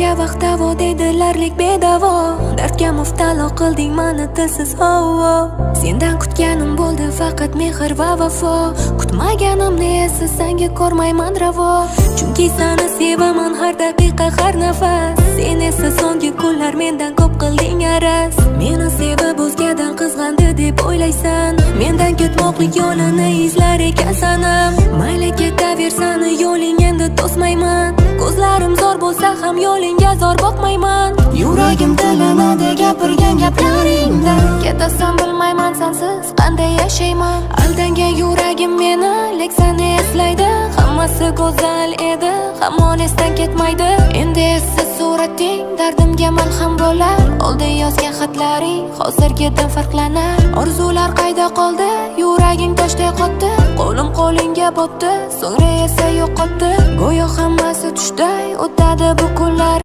Dardga vaqt davo deydilarlik bedavo. Dardga muftalo qilding mani tilsiz havo. Sendan kutganim bo'ldi faqat mehr va vafo. Kutmaganimni esa senga ko'rmayman ravo. Chunki seni sevaman har daqiqa har nafas. Sen esa so'nggi kunlar mendan ko'p qilding araz. Meni sevib o'zgadan qizg'andi deb o'ylaysan. Mendan ketmoqlik yo'lini izlar ekan sanam. Mayli ketaversani yo'ling endi to'smayman. Ko'zlarim zo'r bo'lsa ham yo'lingga zo'r boqmayman. Yuragim tilanadi gapirgan gaplaringdan. Ketasan bilmayman sensiz qanday yashayman. Aldangan yuragim meni lek seni eslaydi. Hammasi go'zal edi, hamon esdan ketmaydi. Endi esa surating dardimga malham bo'lar. Oldin yozgan xatlaring hozirgidan farqlanar. Orzular qayda qoldi? Yuraging toshday qotdi. Qo'lim qo'lingga botdi, so'ngra esa yo'qotdi. Go'yo hammasi tushday o'tadi bu kunlar.